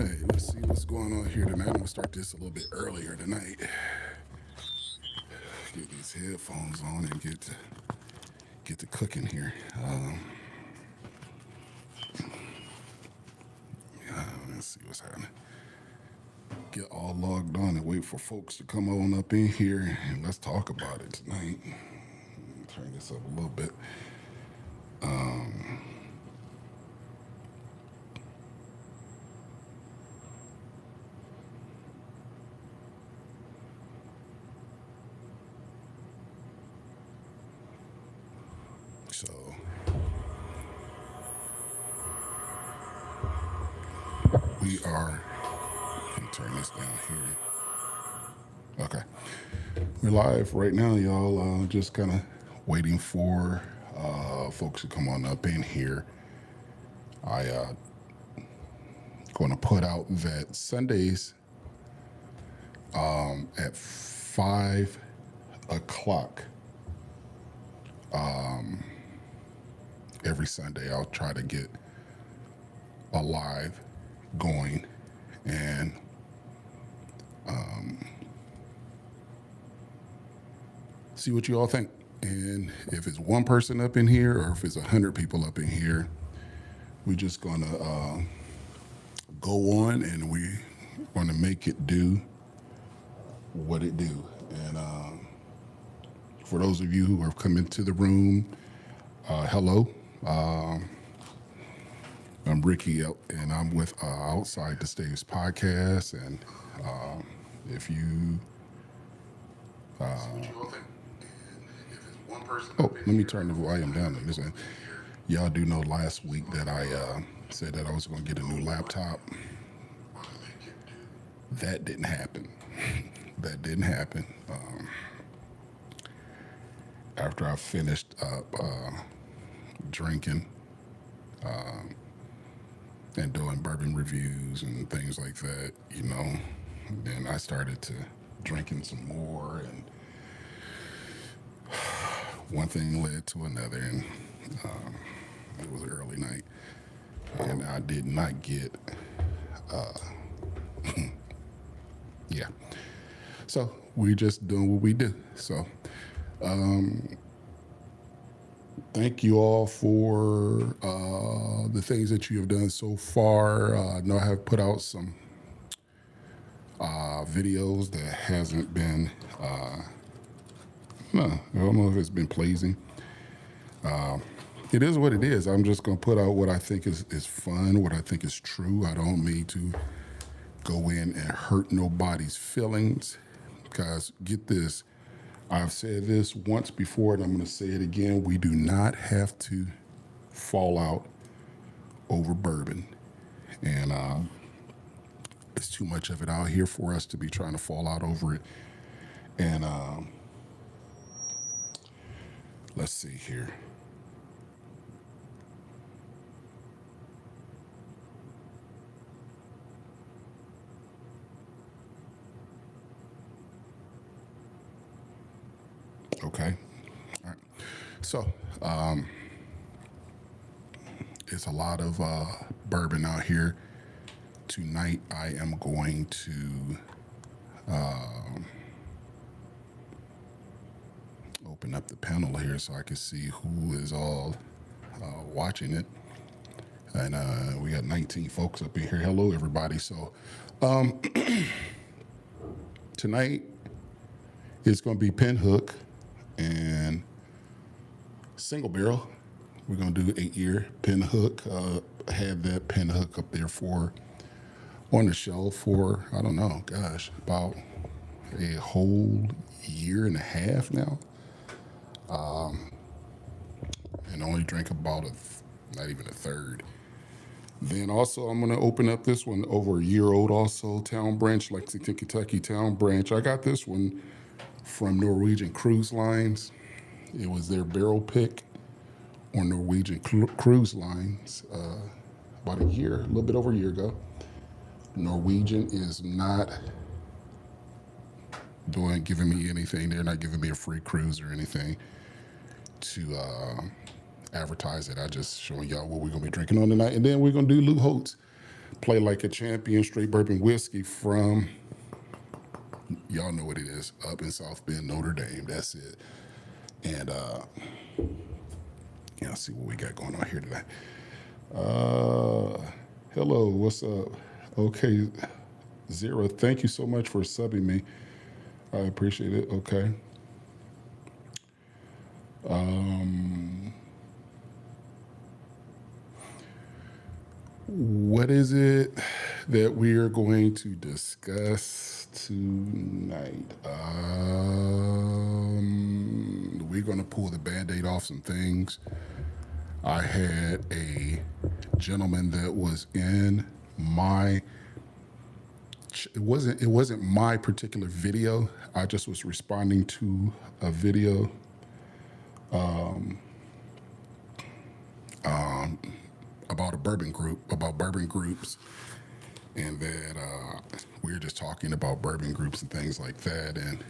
right, let's see what's going on here tonight. I'm gonna start this a little bit earlier tonight. Get these headphones on and get to cooking here. Let's see what's happening. Get all logged on and wait for folks to come on up in here and let's talk about it tonight. Turn this up a little bit. So we are. Let me turn this down here. Okay, we're live right now, y'all. Just kind of waiting for folks to come on up in here. I going to put out that Sundays at 5 o'clock. Every Sunday, I'll try to get a live going and see what you all think. And if it's one person up in here or if it's 100 people up in here, we're just gonna go on and we're gonna make it do what it do. And for those of you who have come into the room, hello. I'm Ricky, and I'm with Outside the Staves Podcast. And if you, let me turn the volume down on this. Y'all do know last week that I said that I was going to get a new laptop. That didn't happen. That didn't happen. After I finished up drinking and doing bourbon reviews and things like that, then I started to drinking some more, and one thing led to another, and it was an early night, and I did not get, yeah. So we just doing what we do. So thank you all for the things that you have done so far. I know I have put out some videos that hasn't been, no, I don't know if it's been pleasing. It is what it is. I'm just going to put out what I think is fun, what I think is true. I don't mean to go in and hurt nobody's feelings, because get this, I've said this once before and I'm going to say it again. We do not have to fall out over bourbon. And it's too much of it out here for us to be trying to fall out over it. And let's see here. Okay. All right. So, it's a lot of bourbon out here. Tonight, I am going to open up the panel here so I can see who is all watching it. And we got 19 folks up in here. Hello, everybody. So, tonight, it's going to be Pinhook and single barrel. We're going to do 8-year Pinhook. Had that Pinhook up there on the shelf for, I don't know, gosh, about a whole year and a half now. And only drank about not even a third. Then also I'm going to open up this one, over a year old also, Town Branch, Lexington, Kentucky Town Branch. I got this one from Norwegian Cruise Lines. It was their barrel pick on Norwegian Cruise Lines about a little bit over a year ago. Norwegian is not giving me anything. They're not giving me a free cruise or anything to advertise it. I just showing y'all what we're going to be drinking on tonight. And then we're going to do Lou Holtz. Play Like a Champion, straight bourbon whiskey from, y'all know what it is, up in South Bend, Notre Dame. That's it. And yeah, see what we got going on here today. Hello, what's up? Okay, Zero, thank you so much for subbing me. I appreciate it. Okay. What is it that we are going to discuss tonight? We're going to pull the Band-Aid off some things. I had a gentleman that was in my, it wasn't my particular video. I just was responding to a video about bourbon groups, and that we were just talking about bourbon groups and things like that. And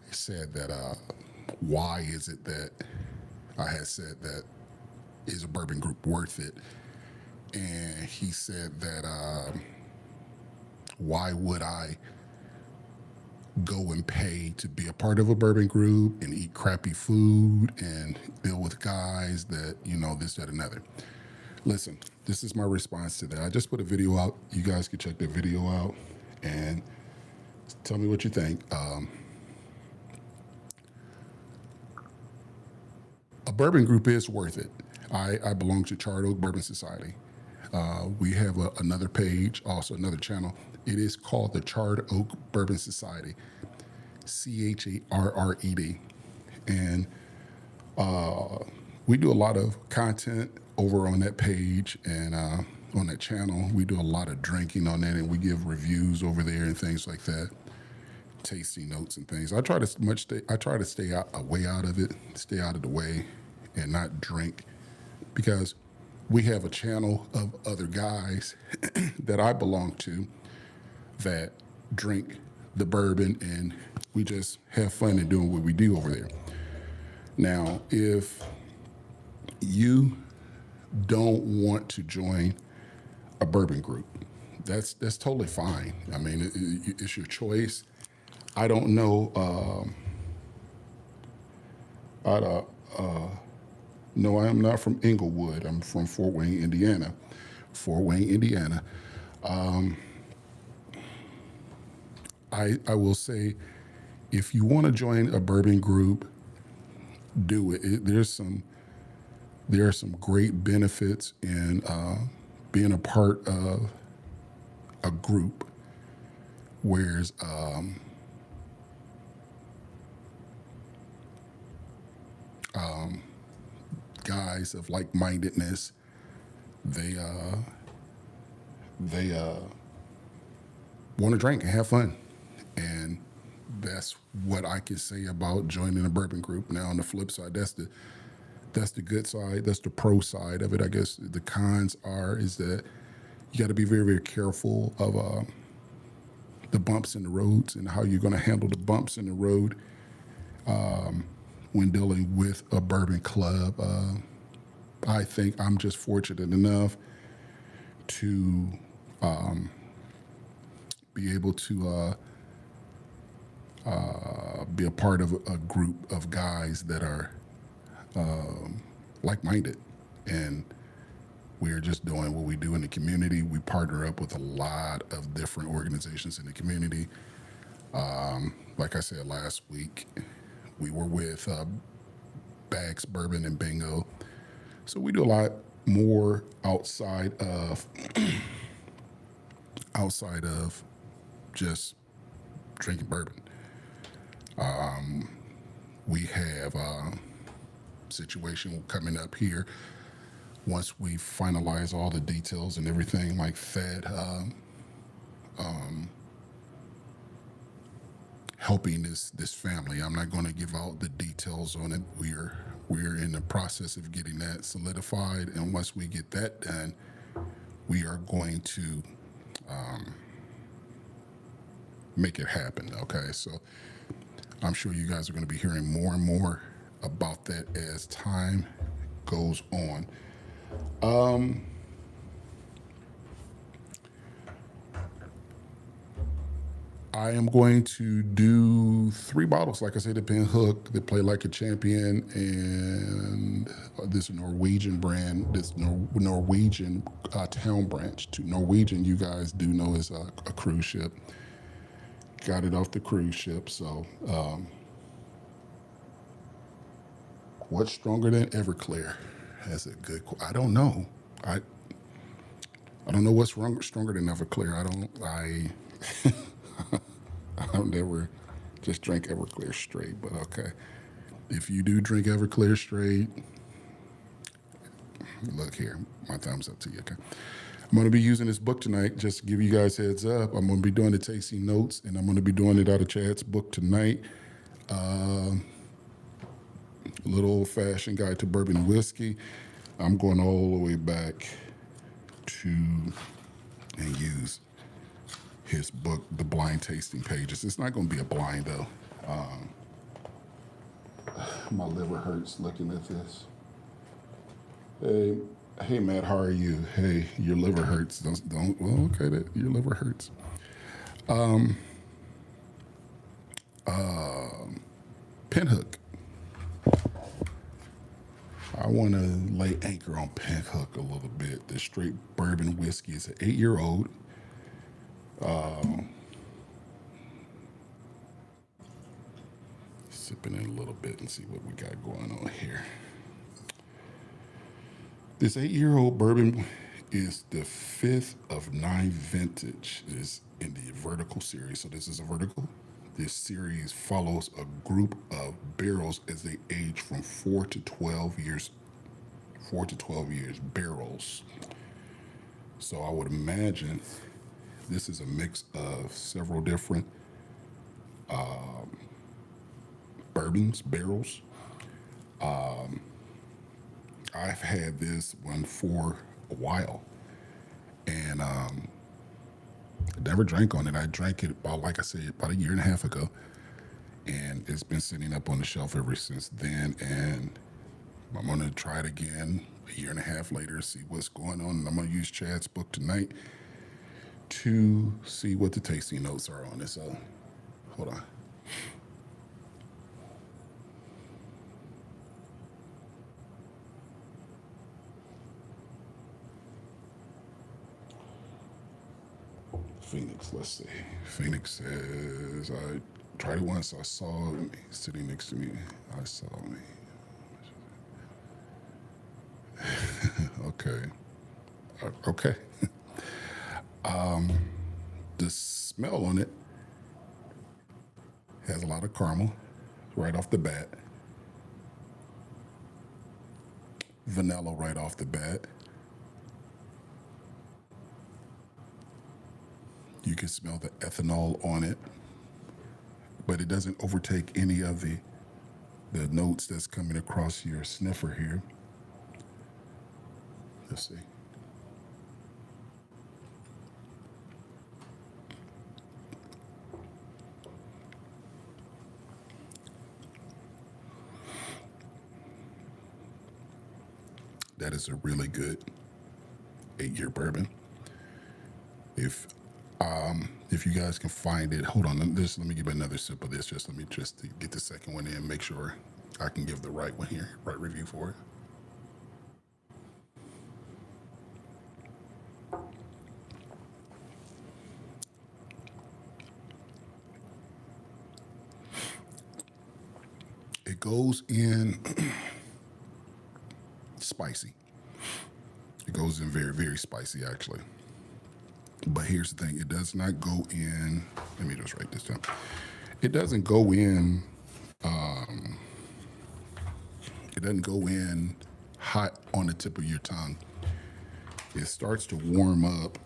he said that why is it that I had said that is a bourbon group worth it? And he said that why would I go and pay to be a part of a bourbon group and eat crappy food and deal with guys that, this, that, and other. Listen, this is my response to that. I just put a video out. You guys can check the video out and tell me what you think. A bourbon group is worth it. I belong to Charred Oak Bourbon Society. We have another page, also another channel. It is called the Charred Oak Bourbon Society, CHARRED. And we do a lot of content over on that page and on that channel. We do a lot of drinking on that, and we give reviews over there and things like that, tasting notes and things. I try to stay way out of it, stay out of the way, and not drink, because we have a channel of other guys that I belong to that drink the bourbon, and we just have fun in doing what we do over there. Now, if you don't want to join a bourbon group, that's totally fine. I mean, it's your choice. I don't know. No, I am not from Inglewood. I'm from Fort Wayne, Indiana. I will say, if you want to join a bourbon group, do it. There are some great benefits in being a part of a group, whereas guys of like-mindedness, they want to drink and have fun. And that's what I can say about joining a bourbon group. Now, on the flip side, that's the good side. That's the pro side of it. I guess the cons is that you got to be very, very careful of the bumps in the roads and how you're going to handle the bumps in the road when dealing with a bourbon club. I think I'm just fortunate enough to be able to be a part of a group of guys that are like-minded, and we're just doing what we do in the community. We partner up with a lot of different organizations in the community. Like I said last week, we were with Bags, Bourbon, and Bingo. So we do a lot more outside of just drinking bourbon. We have a situation coming up here. Once we finalize all the details and everything like that, helping this family. I'm not going to give out the details on it. We're in the process of getting that solidified, and once we get that done, we are going to make it happen. Okay, so I'm sure you guys are going to be hearing more and more about that as time goes on. I am going to do 3 bottles, like I said, the Pinhook, they play like a champion, and this Norwegian brand, this Norwegian town branch. To Norwegian, you guys do know is a cruise ship. Got it off the cruise ship. So, what's stronger than Everclear? That's a good. I don't know. I I don't know what's stronger than Everclear. I don't never just drink Everclear straight, but okay. If you do drink Everclear straight, look here, my thumbs up to you, okay? I'm going to be using this book tonight, just to give you guys heads up. I'm going to be doing the tasting notes, and I'm going to be doing it out of Chad's book tonight. A little old-fashioned guide to bourbon and whiskey. I'm going all the way back to and use his book, The Blind Tasting Pages. It's not going to be a blind, though. My liver hurts looking at this. Hey, Matt, how are you? Hey, your liver hurts. Don't. Well, okay, your liver hurts. Pinhook. I want to lay anchor on Pinhook a little bit. The straight bourbon whiskey is an 8-year-old. Sipping in a little bit and see what we got going on here. This 8-year-old bourbon is the 5th of 9 vintage. It is in the vertical series. So this is a vertical. This series follows a group of barrels as they age from 4 to 12 years. 4 to 12 years, barrels. So I would imagine this is a mix of several different bourbons, barrels. I've had this one for a while, and never drank on it. I drank it about, like I said, about a year and a half ago, and it's been sitting up on the shelf ever since then. And I'm gonna try it again a year and a half later, see what's going on. And I'm gonna use Chad's book tonight to see what the tasting notes are on it. So, hold on. Phoenix, let's see. Phoenix says, I tried it once, I saw me sitting next to me. I saw me. Okay. Okay. The smell on it has a lot of caramel right off the bat. Vanilla right off the bat. You can smell the ethanol on it, but it doesn't overtake any of the notes that's coming across your sniffer here. Let's see. That is a really good 8-year bourbon. If you guys can find it, hold on. Let me give another sip of this. Let me get the second one in. Make sure I can give the right one here, right review for it. It goes in spicy. It goes in very, very spicy, actually. But here's the thing, it does not go in, let me just write this down. It doesn't go in, hot on the tip of your tongue. It starts to warm up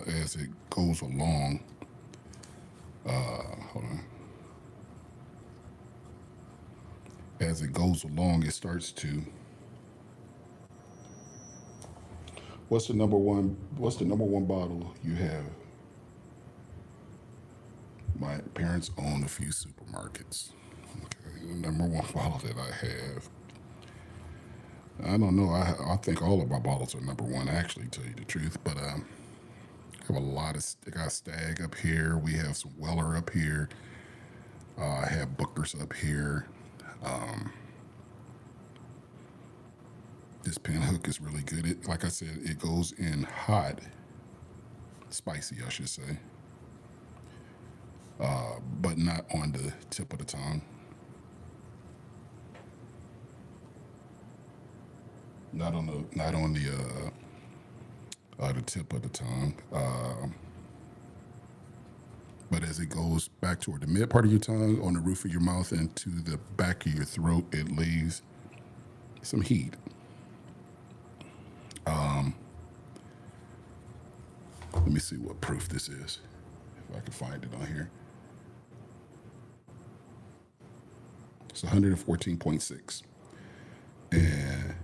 as it goes along. Hold on. As it goes along, it starts to. What's the number one bottle you have? My parents own a few supermarkets. Okay, the number one bottle that I have. I don't know. I think all of my bottles are number one, actually, to tell you the truth. But have a lot of, I got Stag up here. We have some Weller up here. I have Bookers up here. This Pinhook is really good. Like I said, it goes in hot, spicy, I should say, but not on the tip of the tongue. Not on the tip of the tongue. But as it goes back toward the mid part of your tongue, on the roof of your mouth, and to the back of your throat, it leaves some heat. Let me see what proof this is, if I can find it on here. It's 114.6. And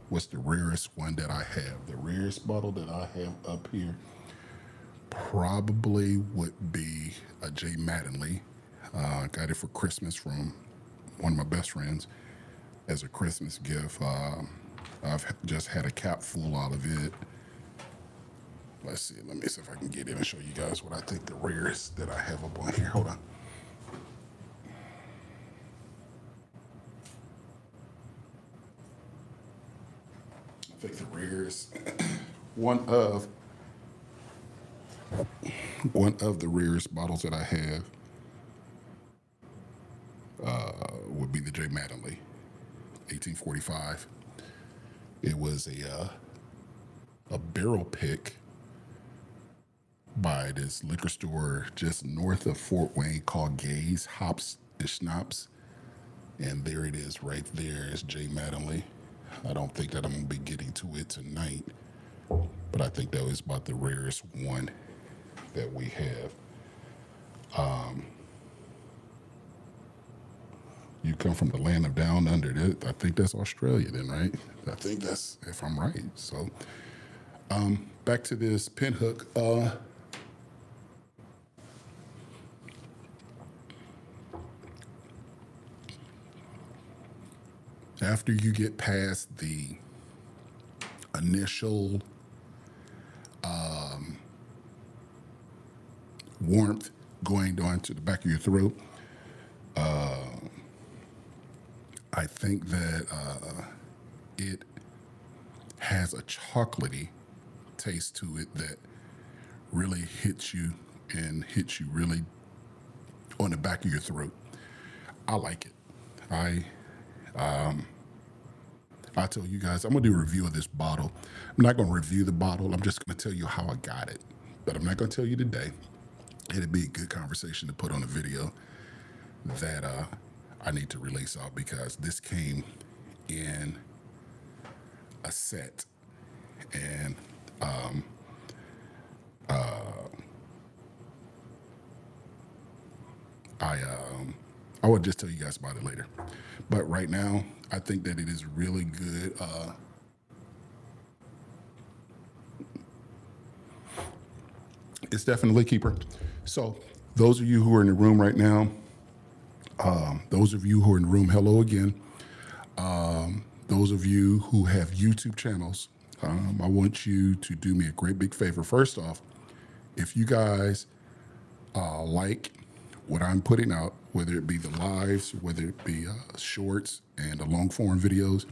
what's the rarest one that I have? The rarest bottle that I have up here probably would be a J. Mattingly. Got it for Christmas from one of my best friends as a Christmas gift. I've just had a cap full out of it. Let's see. Let me see if I can get in and show you guys what I think the rarest that I have up on here. Hold on. I think the rarest, one of the rarest bottles that I have would be the J. Mattingly, 1845. It was a barrel pick by this liquor store just north of Fort Wayne called Gay's Hops and Schnapps. And there it is right there. It's J. Mattingly. I don't think that I'm going to be getting to it tonight, but I think that was about the rarest one that we have. You come from the land of down under. I think that's Australia then, right? I think that's, if I'm right. So back to this Pinhook. After you get past the initial warmth going down to the back of your throat, I think that it has a chocolatey taste to it that really hits you really on the back of your throat. I like it. I tell you guys, I'm gonna do a review of this bottle. I'm not gonna review the bottle. I'm just gonna tell you how I got it. But I'm not gonna tell you today. It'd be a good conversation to put on a video that I need to release out, because this came in a set, and I would just tell you guys about it later. But right now, I think that it is really good. It's definitely a keeper. So those of you who are in the room right now, those of you who are in the room, hello again. Those of you who have YouTube channels, I want you to do me a great big favor. First off, if you guys like what I'm putting out, whether it be the lives, whether it be shorts and the long form videos,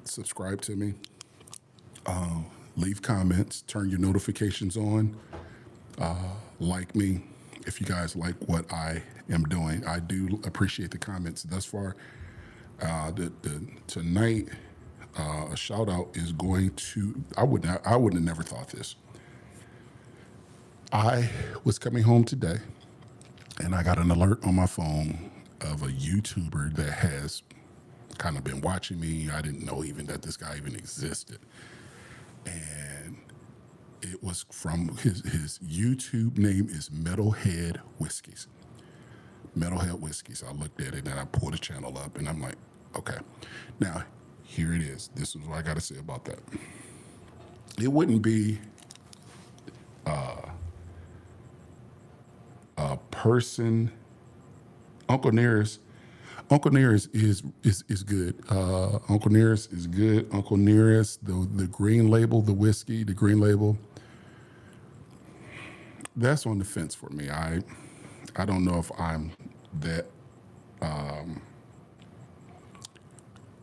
subscribe to me, leave comments, turn your notifications on, like me. If you guys like what I am doing, I do appreciate the comments thus far. Tonight, a shout out is going to, I would have never thought this. I was coming home today and I got an alert on my phone of a YouTuber that has kind of been watching me. I didn't know even that this guy even existed. And it was from his YouTube name is Metalhead Whiskeys. Metalhead Whiskeys. I looked at it and I pulled the channel up and I'm like, okay. Now, here it is. This is what I got to say about that. It wouldn't be a person, Uncle Nearest Uncle Nearest is good. Uncle Nearest is good. Uncle Nearest, the green label, the whiskey, the green label, that's on the fence for me. I don't know if I'm that. I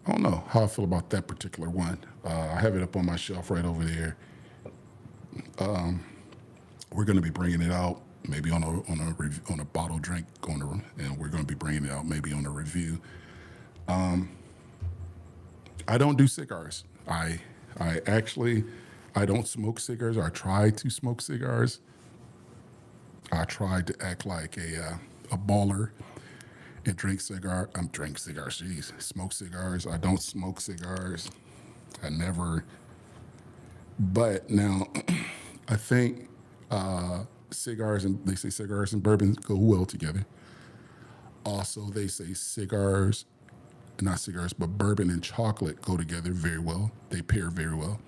don't know how I feel about that particular one. I have it up on my shelf right over there. We're going to be bringing it out maybe on a bottle drink and we're going to be bringing it out maybe on a review. I don't do cigars. I actually I don't smoke cigars. I try to smoke cigars. I tried to act like a baller and drink cigars. Jeez, smoke cigars. I don't smoke cigars. I never. But now, I think cigars and they say cigars and bourbon go well together. Also, they say not cigars, but bourbon and chocolate go together very well. They pair very well.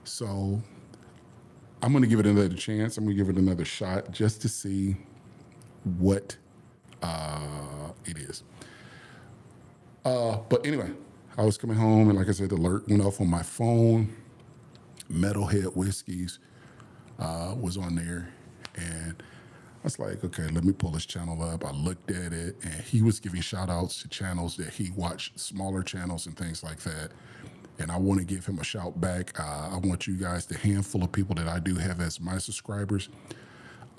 So I'm going to give it another chance. I'm going to give it another shot just to see what it is. But anyway, I was coming home and like I said, the alert went off on my phone. Metalhead Whiskeys was on there. And I was like, okay, let me pull his channel up. I looked at it and he was giving shout outs to channels that he watched, smaller channels and things like that. And I want to give him a shout back. I want you guys, the handful of people that I do have as my subscribers,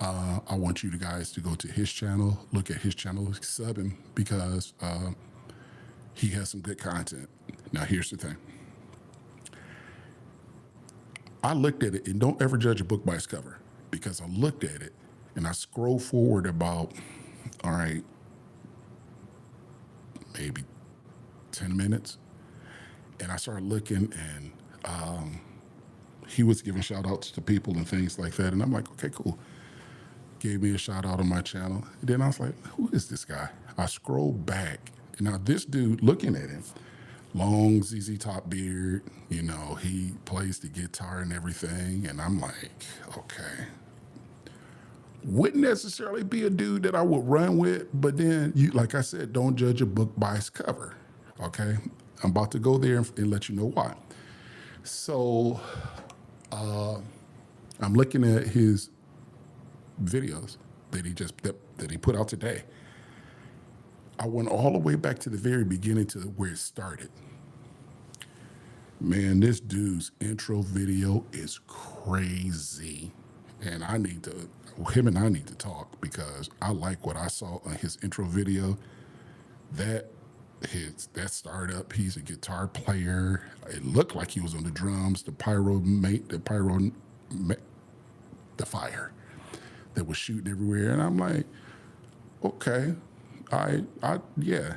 I want you guys to go to his channel, look at his channel, sub him because he has some good content. Now, here's the thing. I looked at it, and don't ever judge a book by its cover because I looked at it and I scrolled forward about, all right, maybe 10 minutes. And I started looking and he was giving shout outs to people and things like that. And I'm like, okay, cool. Gave me a shout out on my channel. And then I was like, who is this guy? I scrolled back. And now this dude, looking at him, long ZZ Top beard, he plays the guitar and everything. And I'm like, okay. Wouldn't necessarily be a dude that I would run with, but then, like I said, don't judge a book by its cover, okay? I'm about to go there and let you know why. So I'm looking at his videos that he put out today. I went all the way back to the very beginning to where it started. Man, this dude's intro video is crazy. And him and I need to talk because I like what I saw on his intro video. That startup, he's a guitar player. It looked like he was on the drums, the fire that was shooting everywhere. And I'm like, okay, yeah.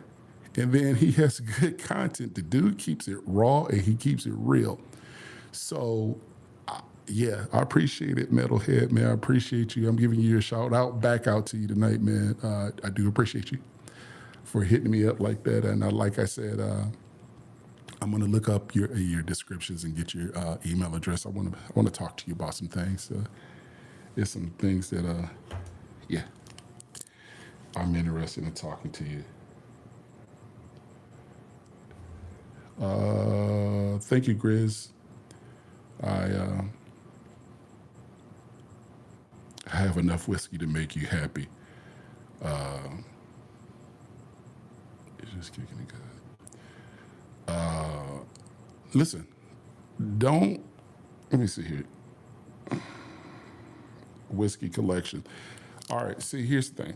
And then he has good content. The dude keeps it raw and he keeps it real. So, yeah, I appreciate it, Metalhead, man. I appreciate you. I'm giving you a shout out back out to you tonight, man. I do appreciate you for hitting me up like that. And like I said, I'm going to look up your descriptions and get your email address. I want to talk to you about some things. There's some things that, yeah, I'm interested in talking to you. Thank you, Grizz. I have enough whiskey to make you happy. It's just kicking it good. Listen, let me see here. Whiskey collection. All right, see, here's the thing.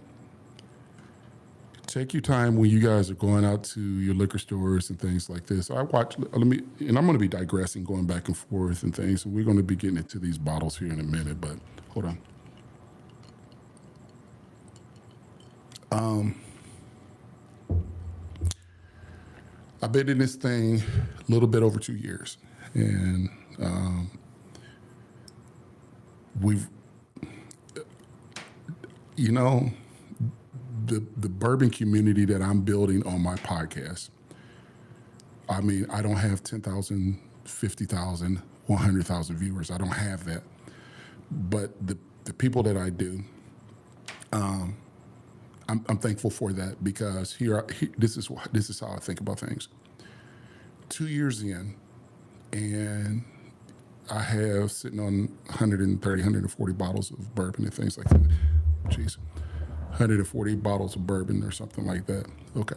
Take your time when you guys are going out to your liquor stores and things like this. And I'm going to be digressing, going back and forth and things. And we're going to be getting into these bottles here in a minute, but hold on. I've been in this thing a little bit over 2 years, and we've, the bourbon community that I'm building on my podcast. I mean, I don't have 10,000, 50,000, 100,000 viewers. I don't have that. But the people that I do, I'm thankful for that because this is how I think about things. 2 years in, and I have sitting on 130, 140 bottles of bourbon and things like that. Jeez, 140 bottles of bourbon or something like that. Okay.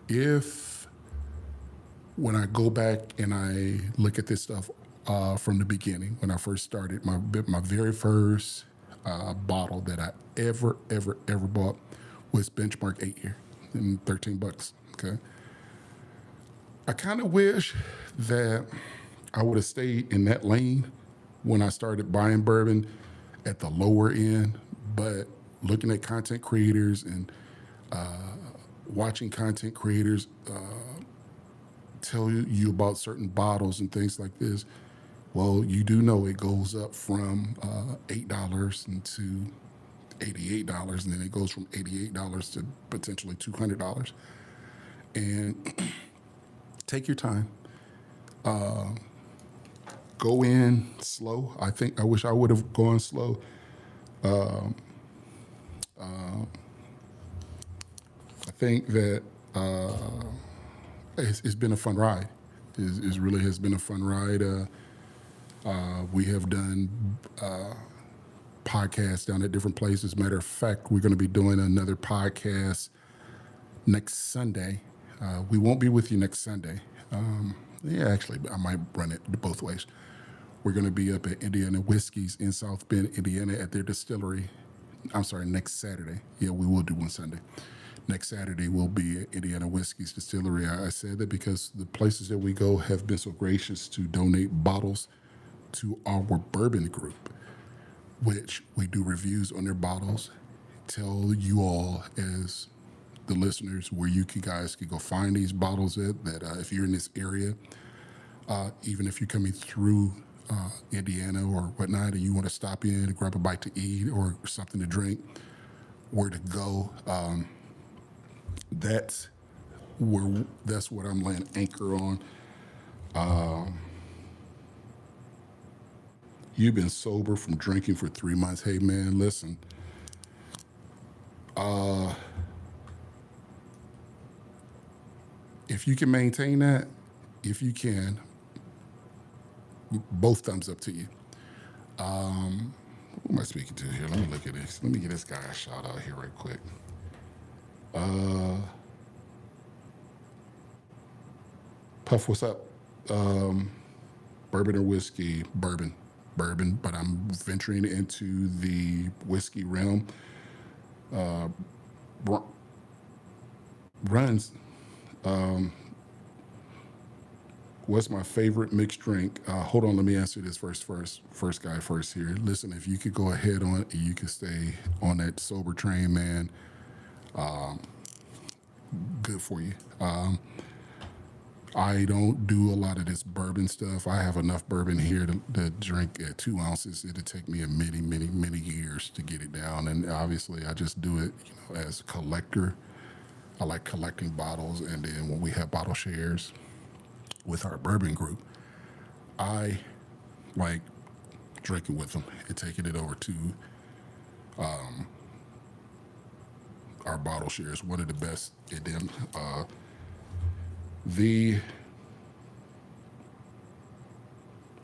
If when I go back and I look at this stuff from the beginning, when I first started, my very first bottle that I ever bought was Benchmark 8 year and $13. Okay. I kind of wish that I would have stayed in that lane when I started buying bourbon at the lower end, but looking at content creators and watching content creators tell you about certain bottles and things like this, well, you do know it goes up from $8 to $88, and then it goes from $88 to potentially $200. And take your time. Go in slow. I wish I would have gone slow. I think that it's been a fun ride. It really has been a fun ride. We have done podcasts down at different places. Matter of fact, we're going to be doing another podcast next Sunday. We won't be with you next Sunday. Yeah, actually, I might run it both ways. We're going to be up at Indiana Whiskey's in South Bend, Indiana, at their distillery. I'm sorry, next Saturday. Yeah, we will do one Sunday. Next Saturday, we'll be at Indiana Whiskey's distillery. I said that because the places that we go have been so gracious to donate bottles to our bourbon group, which we do reviews on their bottles, tell you all as the listeners where guys can go find these bottles at, that if you're in this area, even if you're coming through Indiana or whatnot, and you want to stop in and grab a bite to eat or something to drink, where to go, that's what I'm laying anchor on. You've been sober from drinking for 3 months. Hey man, listen. If you can maintain that, if you can, both thumbs up to you. Who am I speaking to here? Let me look at this. Let me get this guy a shout out here right quick. Puff, what's up? Bourbon or whiskey? Bourbon, but I'm venturing into the whiskey realm. Runs. What's my favorite mixed drink? Hold on, let me answer this first guy first here. Listen, if you could go ahead on, you could stay on that sober train, man. Good for you. I don't do a lot of this bourbon stuff. I have enough bourbon here to drink at 2 ounces. It'll take me many years to get it down. And obviously, I just do it, as a collector. I like collecting bottles, and then when we have bottle shares with our bourbon group, I like drinking with them and taking it over to our bottle shares. One of the best. And then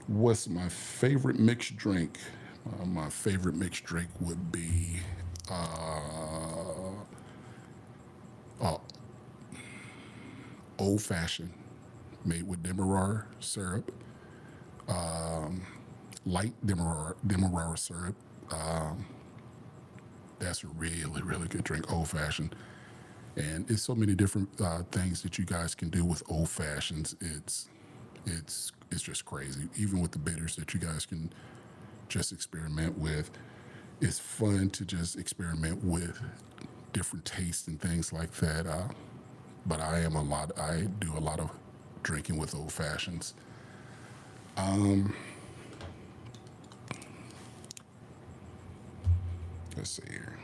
what's my favorite mixed drink? My favorite mixed drink would be old fashioned, made with Demerara syrup, light Demerara syrup. That's a really good drink, old fashioned. And it's so many different things that you guys can do with old fashions. It's just crazy. Even with the bitters that you guys can just experiment with, it's fun to just experiment with different tastes and things like that. But I do a lot of drinking with old fashions. Let's see here.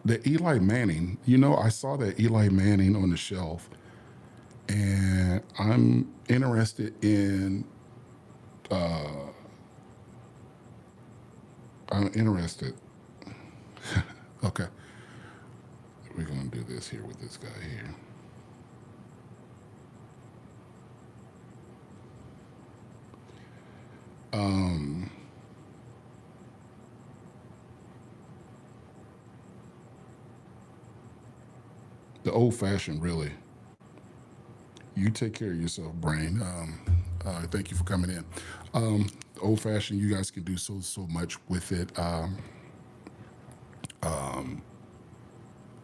The Eli Manning, I saw that Eli Manning on the shelf, and I'm interested in I'm interested. Okay, we're gonna do this here with this guy here. Um, the old fashioned, really. You take care of yourself, brain. Thank you for coming in. Old fashioned, you guys can do so much with it.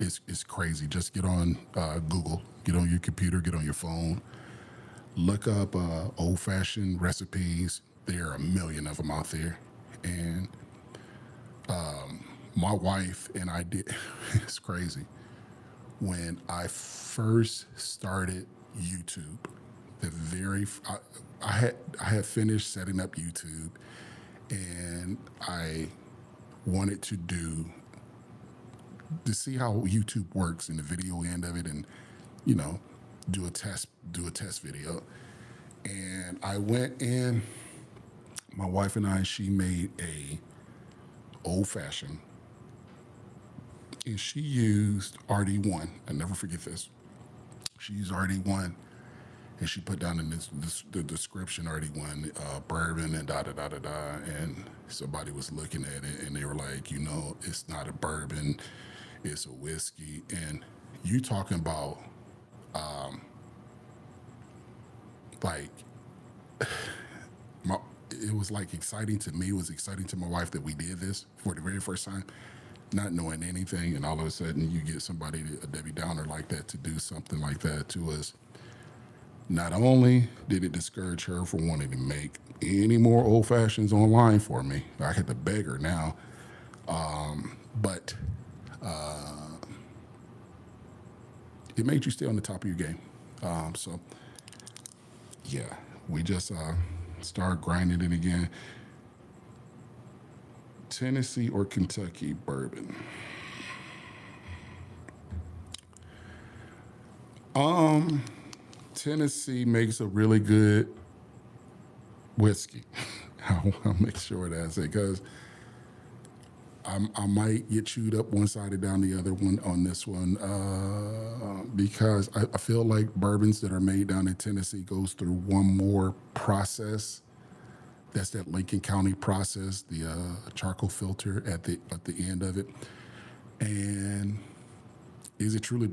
It's crazy. Just get on Google, get on your computer, get on your phone, look up old fashioned recipes. There are a million of them out there, and my wife and I did. It's crazy. When I first started YouTube, the very I had finished setting up YouTube, and I wanted to see how YouTube works in the video end of it, and you know, do a test video. And I went in. My wife and I, she made a old fashioned, and she used RD1. I never forget this. She used RD1, and she put down in the description RD1 bourbon and da da da da da. And somebody was looking at it, and they were like, it's not a bourbon, it's a whiskey. And you talking about like my, it was like exciting to me. It was exciting to my wife that we did this for the very first time, not knowing anything, and all of a sudden you get somebody, a Debbie Downer like that, to do something like that to us. Not only did it discourage her from wanting to make any more old fashions online for me, I had to beg her now, but it made you stay on the top of your game. So, yeah, we just started grinding it again. Tennessee or Kentucky bourbon? Tennessee makes a really good whiskey. I'll make sure that's it, because I might get chewed up one side or down the other one on this one, because I feel like bourbons that are made down in Tennessee goes through one more process. That's that Lincoln County process, the charcoal filter at the end of it. And is it truly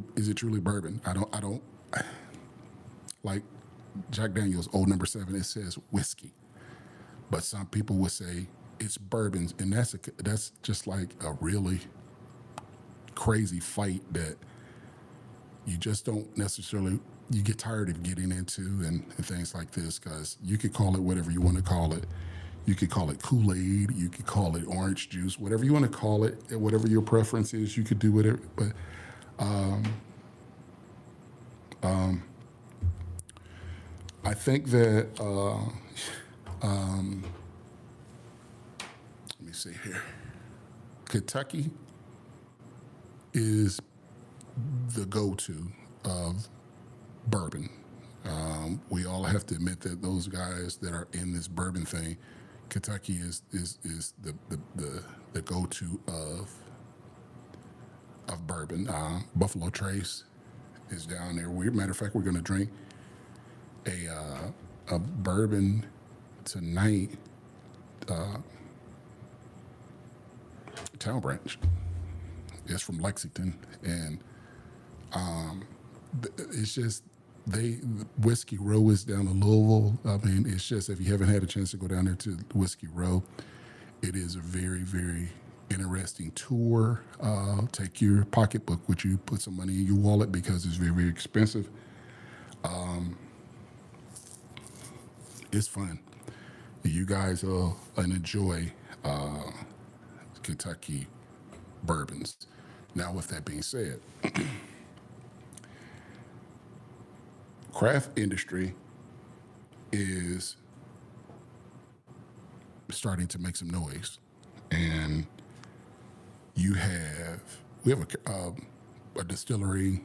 bourbon? I don't like Jack Daniel's Old Number 7. It says whiskey, but some people would say it's bourbons, and that's just like a really crazy fight that you just don't necessarily, you get tired of getting into, and things like this, because you could call it whatever you want to call it. You could call it Kool-Aid, you could call it orange juice, whatever you want to call it, whatever your preference is, you could do with it. But I think that let me see here. Kentucky is the go-to of bourbon. We all have to admit that those guys that are in this bourbon thing, Kentucky is the go-to of bourbon. Buffalo Trace is down there. Matter of fact, we're going to drink a bourbon tonight. Town Branch. It's from Lexington, and it's just Whiskey Row is down in Louisville. I mean, it's just, if you haven't had a chance to go down there to Whiskey Row, it is a very, very interesting tour. Take your pocketbook with you, put some money in your wallet, because it's very, very expensive. It's fun. You guys will enjoy Kentucky bourbons. Now, with that being said, craft industry is starting to make some noise, and we have a distillery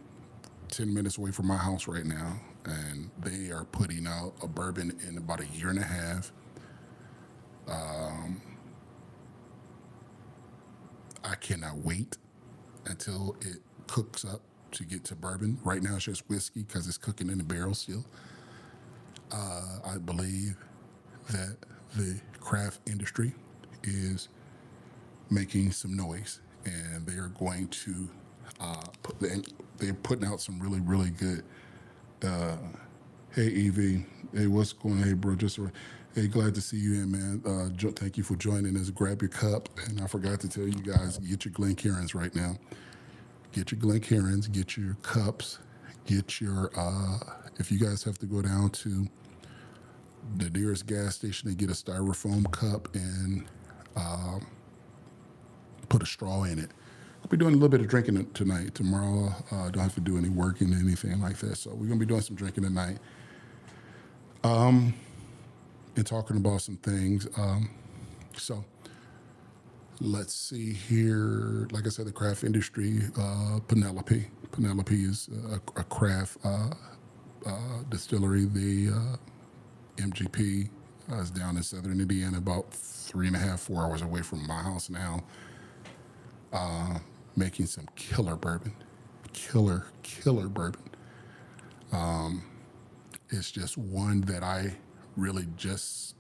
10 minutes away from my house right now, and they are putting out a bourbon in about a year and a half. I cannot wait until it cooks up to get to bourbon. Right now, it's just whiskey because it's cooking in the barrel still. I believe that the craft industry is making some noise, and they are going to they're putting out some really, really good. Hey, Evie. Hey, what's going on? Hey, bro. Hey, glad to see you in, man. Thank you for joining us. Grab your cup. And I forgot to tell you guys, get your Glencairns right now. Get your Glencairns, get your cups, get your, if you guys have to go down to the nearest gas station and get a styrofoam cup and put a straw in it. I'll be doing a little bit of drinking tonight. Tomorrow, I don't have to do any working or anything like that. So we're going to be doing some drinking tonight. And talking about some things. So let's see here. Like I said, the craft industry, Penelope. Penelope is a craft distillery. The MGP is down in southern Indiana, about 3.5, 4 hours away from my house now, making some killer bourbon. Killer bourbon. It's just one that I really just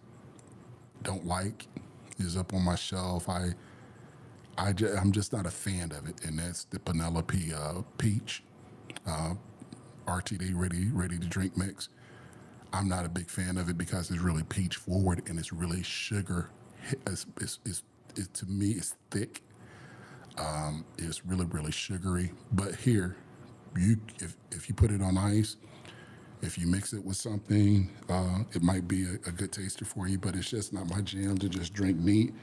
don't like. Is up on my shelf. I'm just not a fan of it, and that's the Penelope Peach RTD ready to drink mix. I'm not a big fan of it because it's really peach forward and it's really sugar. To me, it's thick. It's really sugary. But here, if you put it on ice, if you mix it with something, it might be a good taster for you, but it's just not my jam to just drink neat.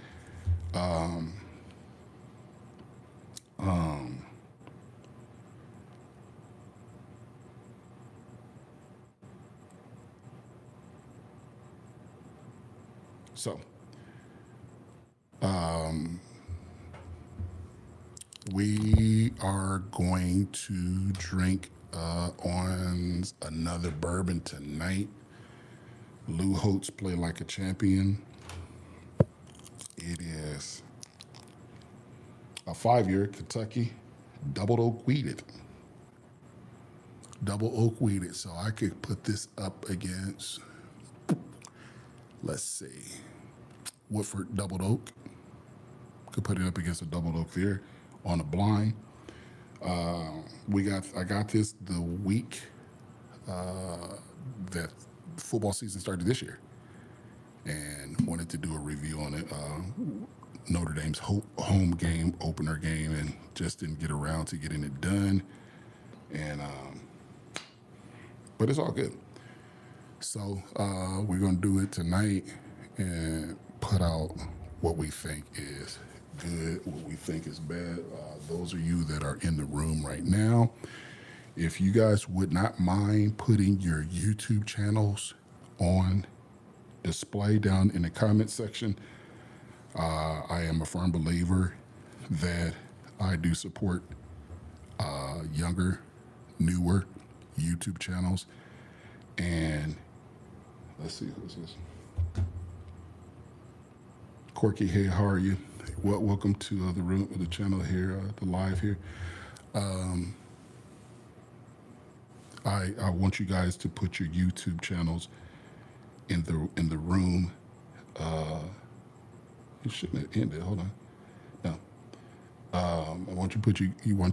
So, we are going to drink on another bourbon tonight. Lou Holtz Play Like a Champion. It is a 5-year Kentucky double oak wheated. Double oak wheated. So I could put this up against, let's see, Woodford double oak. Could put it up against a double oak there on a blind. I got this the week that football season started this year, and wanted to do a review on it. Notre Dame's home game, opener game, and just didn't get around to getting it done. And but it's all good. So we're gonna do it tonight and put out what we think is good, what we think is bad. Those of you that are in the room right now, if you guys would not mind putting your YouTube channels on display down in the comment section, I am a firm believer that I do support younger, newer YouTube channels. And let's see, who's this? Corky, hey, how are you? Welcome to the room, the channel here, the live here. I want you guys to put your YouTube channels in the room. It shouldn't have ended. Hold on. No. I want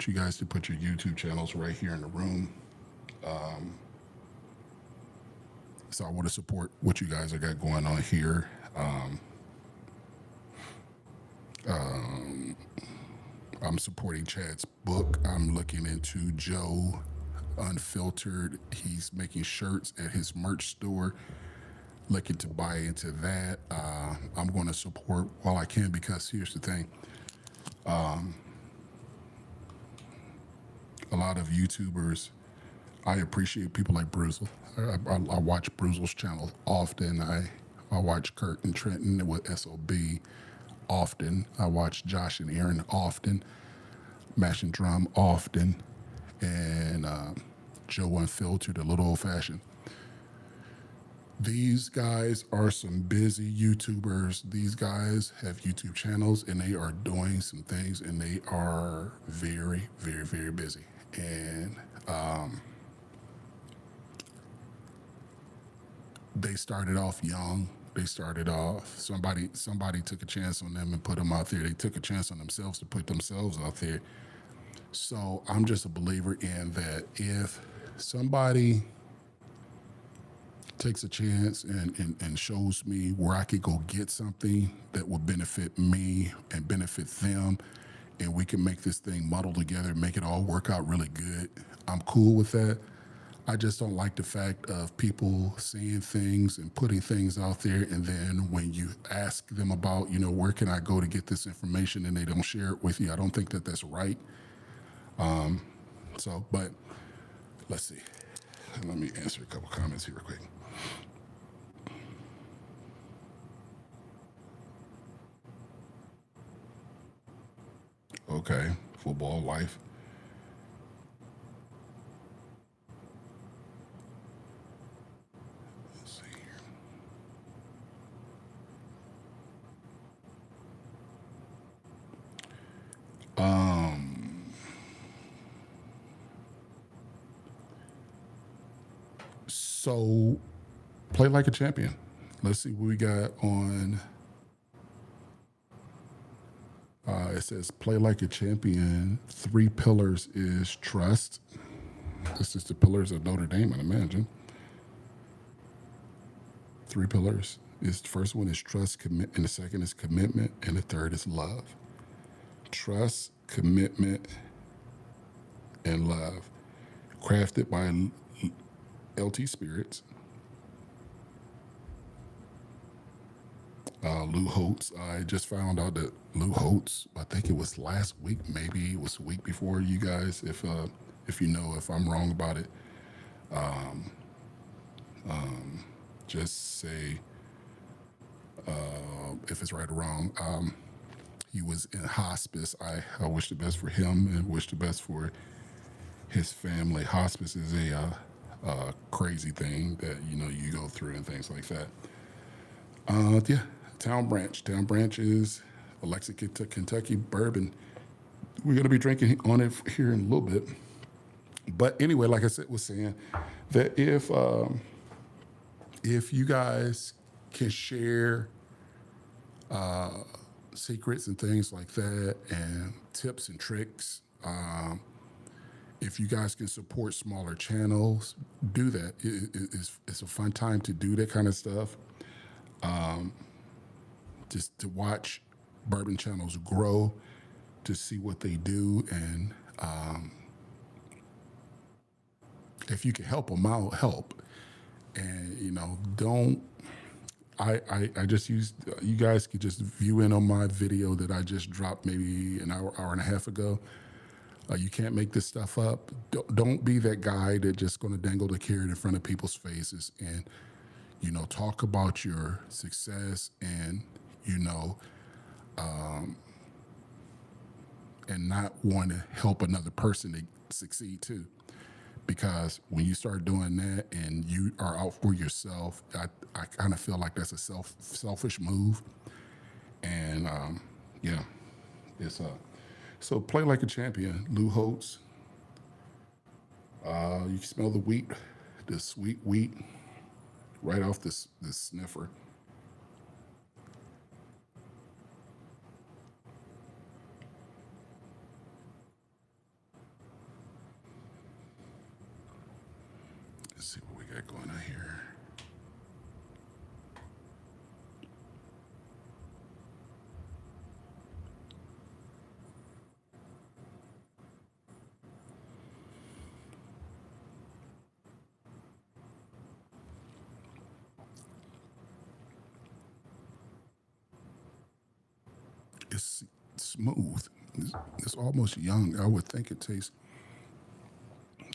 you guys to put your YouTube channels right here in the room. So I want to support what you guys have got going on here. I'm supporting Chad's book. I'm looking into Joe Unfiltered. He's making shirts at his merch store. Looking to buy into that. I'm going to support while I can, because here's the thing. A lot of YouTubers, I appreciate people like Bruzel. I watch Bruzel's channel often. I watch Kurt and Trenton with SOB often. I watch Josh and Aaron often. Mash and Drum often. And Joe Unfiltered, a little old fashioned. These guys are some busy YouTubers. These guys have YouTube channels and they are doing some things and they are very, very, very busy. And they started off young. They started off somebody took a chance on them and put them out there. They took a chance on themselves to put themselves out there. So I'm just a believer in that if somebody takes a chance and shows me where I could go get something that will benefit me and benefit them, and we can make this thing muddle together, make it all work out really good, I'm cool with that. I just don't like the fact of people saying things and putting things out there, and then when you ask them about, where can I go to get this information, and they don't share it with you. I don't think that that's right. But let's see. Let me answer a couple comments here real quick. Okay, football life. Let's see here. So play like a champion. Let's see what we got on. It says play like a champion. 3 pillars is trust. This is the pillars of Notre Dame, I imagine. 3 pillars. The first one is trust, commit, and the second is commitment, and the third is love. Trust, commitment, and love. Crafted by LT Spirits. Lou Holtz. I just found out that Lou Holtz, I think it was last week, maybe it was a week before. You guys, if if I'm wrong about it, just say if it's right or wrong. He was in hospice. I wish the best for him and wish the best for his family. Hospice is a crazy thing that you go through and things like that. Yeah, Town Branch. Town Branch is Alexa, Kentucky bourbon. We're gonna be drinking on it here in a little bit. But anyway, like I was saying, that if you guys can share secrets and things like that, and tips and tricks. If you guys can support smaller channels, do that. It's a fun time to do that kind of stuff. Just to watch bourbon channels grow, to see what they do, and if you can help them out, help. And don't. I just used, you guys could just view in on my video that I just dropped maybe an hour and a half ago. You can't make this stuff up. Don't be that guy that just going to dangle the carrot in front of people's faces and, talk about your success and, and not want to help another person to succeed too. Because when you start doing that and you are out for yourself, I kind of feel like that's a selfish move. And yeah, it's so play like a champion. Lou Holtz. You can smell the wheat, the sweet wheat, right off this sniffer. Let's see what we got going on here. It's smooth. It's almost young. I would think it tastes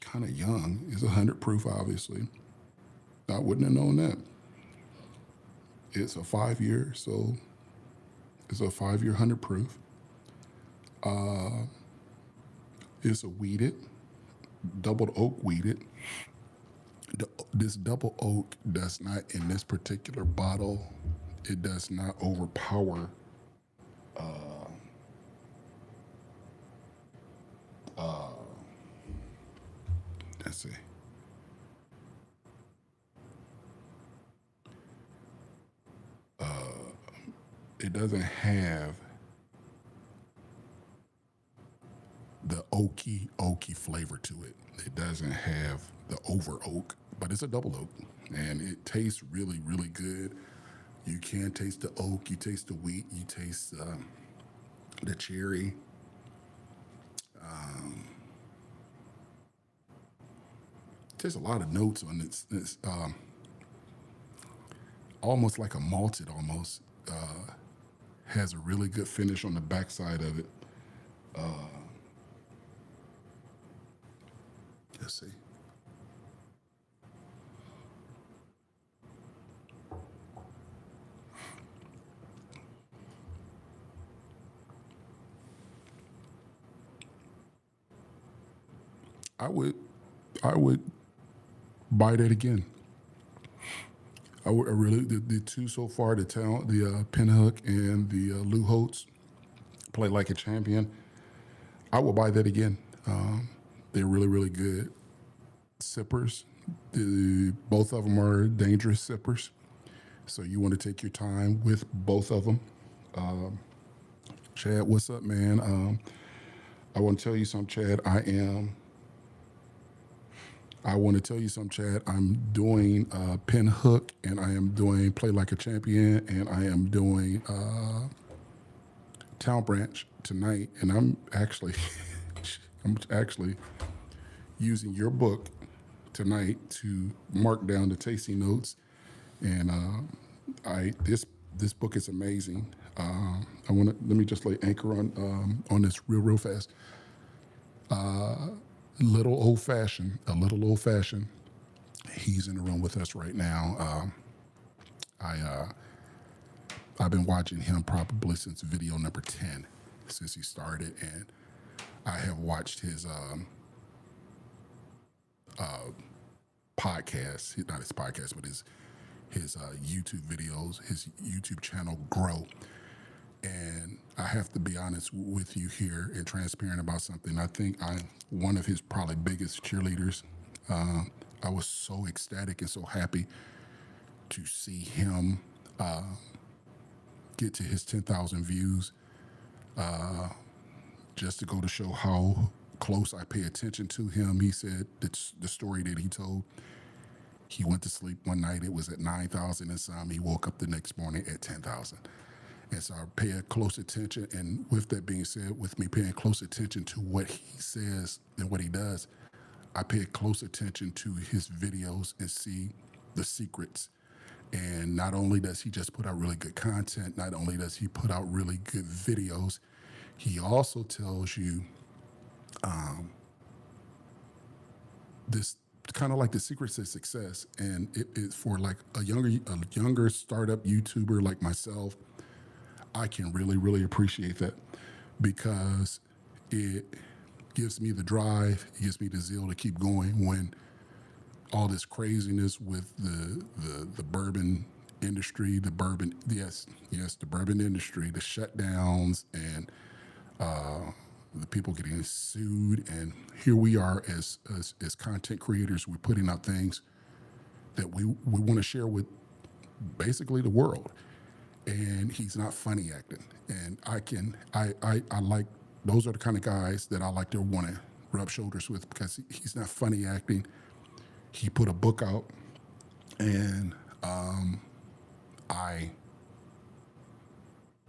kind of young. It's 100 proof, obviously. I wouldn't have known that. It's a 5 year, so it's a 5 year 100 proof. It's a wheated, doubled oak wheated. This double oak does not, in this particular bottle, it does not overpower. Let's see. It doesn't have the oaky flavor to it. It doesn't have the over oak, but it's a double oak, and it tastes really, really good. You can taste the oak, you taste the wheat, you taste the cherry. There's a lot of notes on this. It's almost like a malted, almost has a really good finish on the backside of it. Let's see. I would, I would buy that again. I really the two so far, the Pinhook and the Lou Holtz, play like a champion. I will buy that again. They're really, really good sippers. Both of them are dangerous sippers, so you want to take your time with both of them. Chad, what's up, man? I want to tell you something, Chad. I want to tell you something, Chad. I'm doing Pinhook, and I am doing Play Like a Champion, and I am doing Town Branch tonight, and I'm actually using your book tonight to mark down the tasting notes. And I this book is amazing. I want to let me just lay anchor on this real fast. A little old fashioned. He's in the room with us right now. I've been watching him probably since video number 10, since he started, and I have watched his podcast, not his podcast, but his YouTube videos, his YouTube channel grow. And I have to be honest with you here and transparent about something. I think I'm one of his probably biggest cheerleaders. I was so ecstatic and so happy to see him get to his 10,000 views, just to go to show how close I pay attention to him. He said it's the story that he told. He went to sleep one night, it was at 9,000 and some. He woke up the next morning at 10,000. And so I pay close attention. And with that being said, with me paying close attention to what he says and what he does, I pay close attention to his videos and see the secrets. And not only does he just put out really good content, not only does he put out really good videos, he also tells you this kind of like the secrets of success. And it for like a younger startup YouTuber like myself, I can really, really appreciate that, because it gives me the drive, it gives me the zeal to keep going when all this craziness with the bourbon industry, the bourbon industry, the shutdowns, and the people getting sued, and here we are as content creators, we're putting out things that we want to share with basically the world. And he's not funny acting. And I like, those are the kind of guys that I like to want to rub shoulders with, because he's not funny acting. He put a book out, and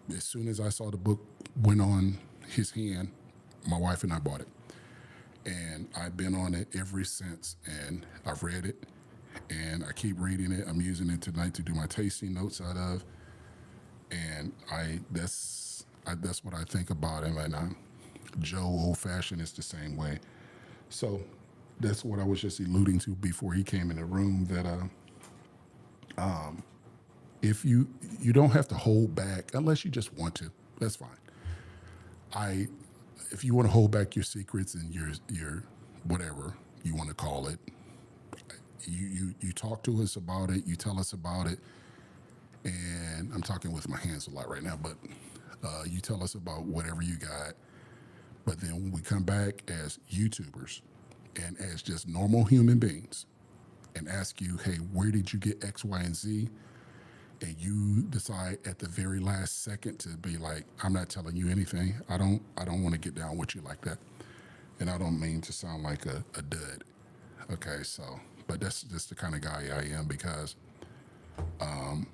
as soon as I saw the book went on his hand, my wife and I bought it. And I've been on it ever since, and I've read it, and I keep reading it. I'm using it tonight to do my tasting notes out of. And that's what I think about him. And Joe Old Fashioned is the same way. So that's what I was just alluding to before he came in the room. That if you don't have to hold back unless you just want to. That's fine. If you want to hold back your secrets and your whatever you want to call it, You talk to us about it. You tell us about it, and I'm talking with my hands a lot right now. But you tell us about whatever you got. But then when we come back as YouTubers and as just normal human beings and ask you, hey, where did you get X, Y, and Z? And you decide at the very last second to be like, I'm not telling you anything. I don't want to get down with you like that. And I don't mean to sound like a dud. Okay, so, but that's just the kind of guy I am, because I'm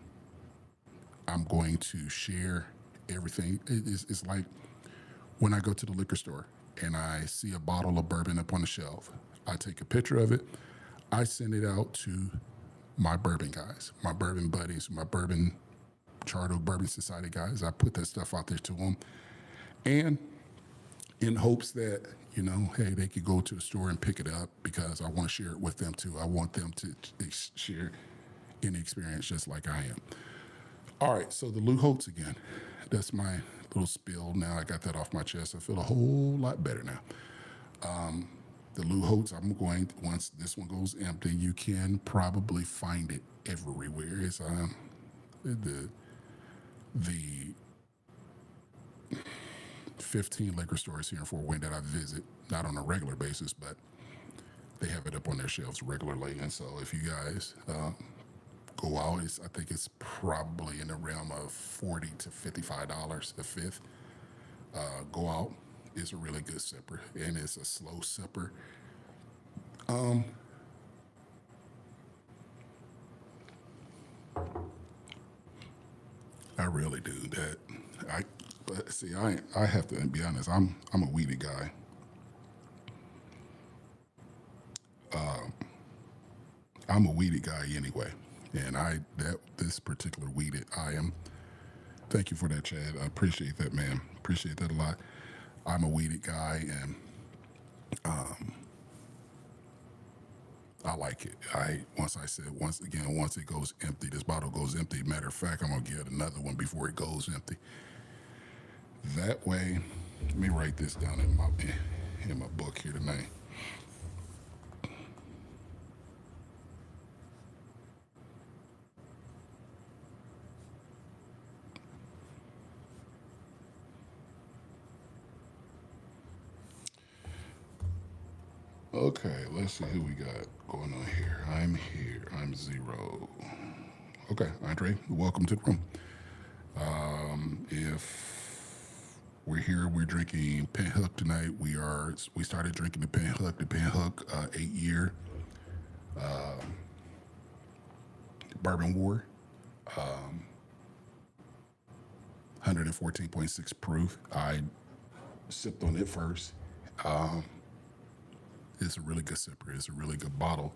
going to share everything. It's like when I go to the liquor store and I see a bottle of bourbon up on the shelf, I take a picture of it. I send it out to my bourbon guys, my bourbon buddies, my bourbon Charter Bourbon Society guys. I put that stuff out there to them, and in hopes that, hey, they could go to the store and pick it up, because I want to share it with them too. I want them to share any experience just like I am. All right, so the Lou Holtz again. That's my little spill. Now I got that off my chest. I feel a whole lot better now. The Lou Holtz, once this one goes empty, you can probably find it everywhere. It's the 15 liquor stores here in Fort Wayne that I visit, not on a regular basis, but they have it up on their shelves regularly. And so if you guys go out, I think it's probably in the realm of $40 to $55 a fifth. Go out. It's a really good sipper, and it's a slow sipper. I really do that. But see, I have to be honest. I'm a weedy guy. I'm a weedy guy anyway, and this particular weeded I am. Thank you for that, Chad. I appreciate that, man. Appreciate that a lot. I'm a weeded guy, and I like it. Once it goes empty, this bottle goes empty. Matter of fact, I'm gonna get another one before it goes empty. That way, let me write this down in my book here tonight. Okay, let's see who we got going on here. I'm here. I'm Zero. Okay, Andre, welcome to the room. If we're here, we're drinking Pinhook tonight. We started drinking the Pinhook 8-year Bourbon War, 114.6 proof. I sipped on it first. It's a really good sipper. It's a really good bottle.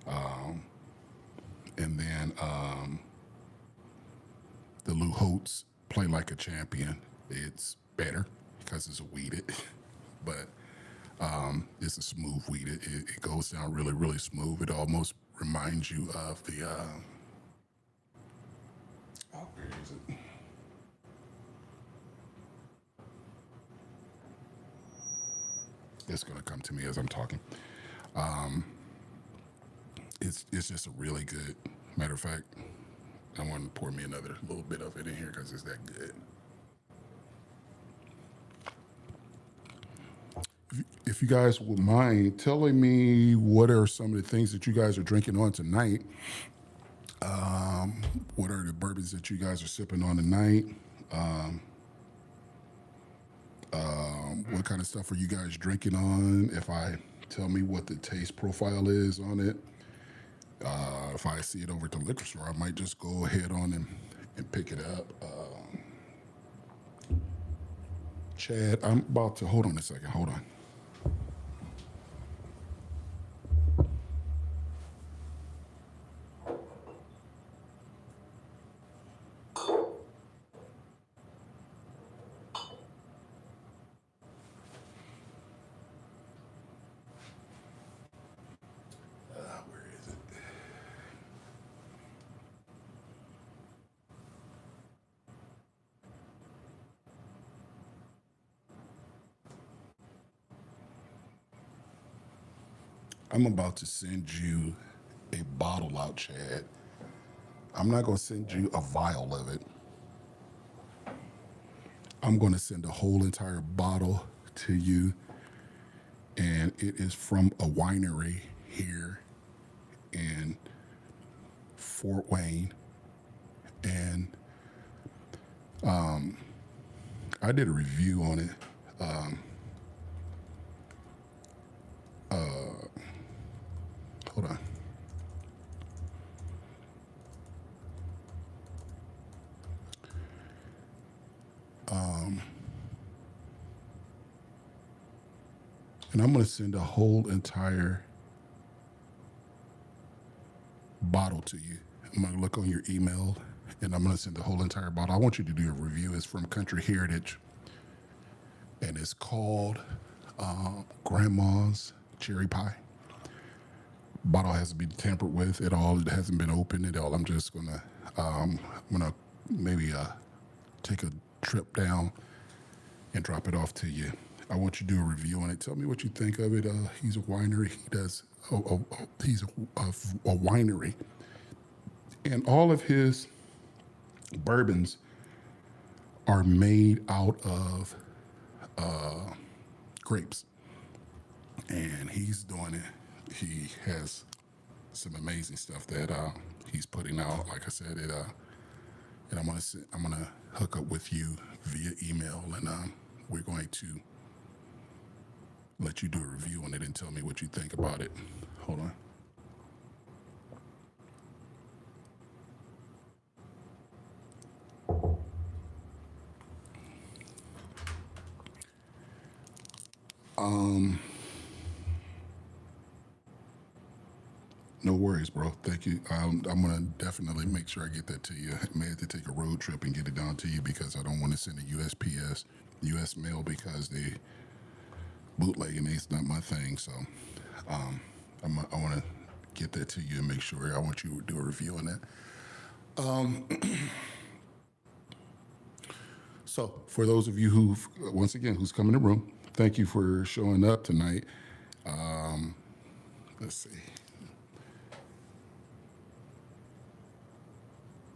And then the Lou Holtz Play Like a Champion. It's better because it's a weeded, but it's a smooth weeded. It goes down really, really smooth. It almost reminds you of the. Where is it? It's going to come to me as I'm talking. It's just a really good. Matter of fact, I want to pour me another little bit of it in here because it's that good. If you guys would mind telling me what are some of the things that you guys are drinking on tonight, what are the bourbons that you guys are sipping on tonight? What kind of stuff are you guys drinking on? If I tell me what the taste profile is on it, if I see it over at the liquor store, I might just go ahead on and pick it up. Chad, I'm about to, hold on a second, hold on. Where is it? I'm about to send you a bottle out, Chad. I'm not going to send you a vial of it. I'm going to send a whole entire bottle to you, and it is from a winery here in Fort Wayne. And I did a review on it. Hold on. And I'm going to send a whole entire bottle to you. I'm going to look on your email, and I'm going to send the whole entire bottle. I want you to do a review. It's from Country Heritage, and it's called Grandma's Cherry Pie. Bottle has to be tampered with at all. It hasn't been opened at all. I'm just gonna maybe take a trip down and drop it off to you. I want you to do a review on it. Tell me what you think of it. He's a winery. He does. He's a winery, and all of his bourbons are made out of grapes, and he's doing it. He has some amazing stuff that he's putting out. Like I said, and I'm gonna hook up with you via email, and we're going to let you do a review on it and tell me what you think about it. Hold on. No worries, bro. Thank you. I'm gonna definitely make sure I get that to you. I may have to take a road trip and get it down to you because I don't want to send a USPS, US mail because they bootlegging is not my thing. So I want to get that to you and make sure. I want you to do a review on that. So for those of you who's come in the room, thank you for showing up tonight. Let's see.